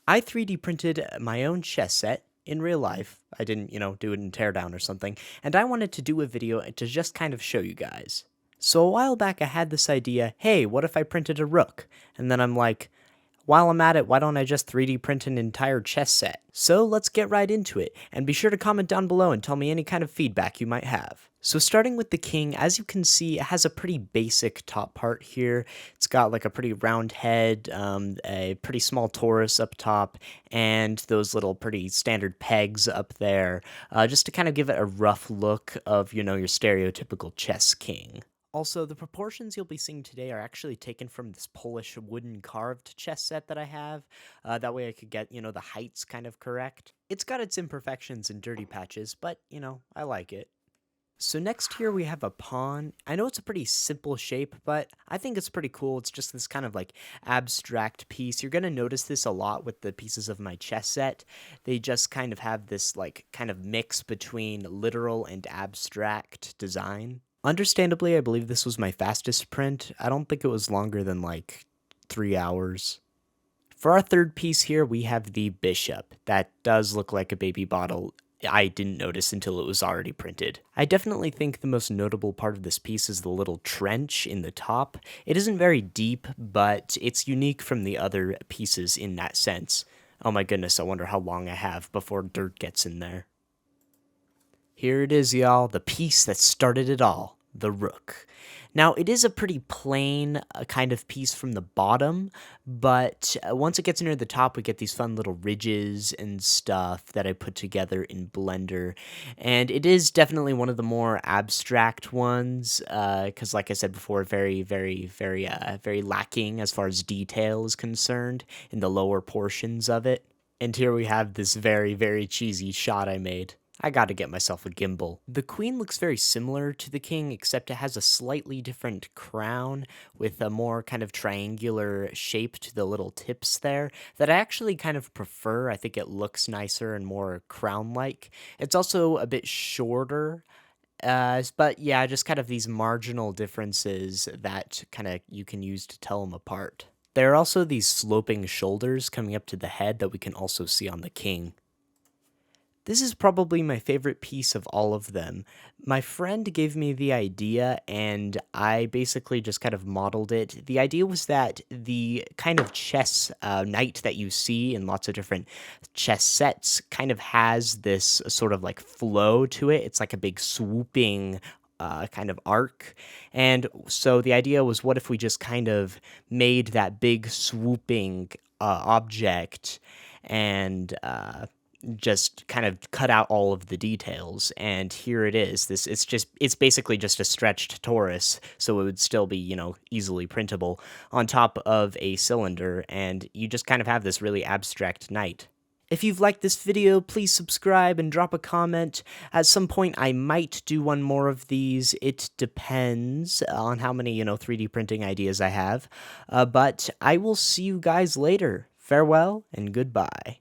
I 3D printed my own chess set in real life. I didn't, do it in Teardown or something, and I wanted to do a video to just kind of show you guys. So a while back I had this idea, hey, what if I printed a rook? And then I'm like, while I'm at it, why don't I just 3D print an entire chess set? So let's get right into it, and be sure to comment down below and tell me any kind of feedback you might have. So starting with the king, as you can see, it has a pretty basic top part here. It's got like a pretty round head, a pretty small torus up top, and those little pretty standard pegs up there, just to kind of give it a rough look of, your stereotypical chess king. Also, the proportions you'll be seeing today are actually taken from this Polish wooden carved chess set that I have. That way I could get, the heights kind of correct. It's got its imperfections and dirty patches, but, I like it. So next here we have a pawn. I know it's a pretty simple shape, but I think it's pretty cool. It's just this kind of like abstract piece. You're going to notice this a lot with the pieces of my chess set. They just kind of have this like kind of mix between literal and abstract design. Understandably, I believe this was my fastest print. I don't think it was longer than like 3 hours. For our third piece here, we have the bishop. That does look like a baby bottle. I didn't notice until it was already printed. I definitely think the most notable part of this piece is the little trench in the top. It isn't very deep, but it's unique from the other pieces in that sense. Oh my goodness, I wonder how long I have before dirt gets in there. Here it is, y'all, the piece that started it all, the rook. Now, it is a pretty plain kind of piece from the bottom, but once it gets near the top, we get these fun little ridges and stuff that I put together in Blender, and it is definitely one of the more abstract ones, because like I said before, very lacking as far as detail is concerned in the lower portions of it. And here we have this very cheesy shot I made. I gotta get myself a gimbal. The queen looks very similar to the king, except it has a slightly different crown with a more kind of triangular shape to the little tips there that I actually kind of prefer. I think it looks nicer and more crown-like. It's also a bit shorter, but yeah, just kind of these marginal differences that kind of you can use to tell them apart. There are also these sloping shoulders coming up to the head that we can also see on the king. This is probably my favorite piece of all of them. My friend gave me the idea, and I basically just kind of modeled it. The idea was that the kind of chess knight that you see in lots of different chess sets kind of has this sort of like flow to it. It's like a big swooping kind of arc. And so the idea was, what if we just kind of made that big swooping object and just kind of cut out all of the details, and here it is. It's basically just a stretched torus, so it would still be, easily printable on top of a cylinder, and you just kind of have this really abstract knight. If you've liked this video, please subscribe and drop a comment. At some point, I might do one more of these. It depends on how many, 3D printing ideas I have. But I will see you guys later. Farewell and goodbye.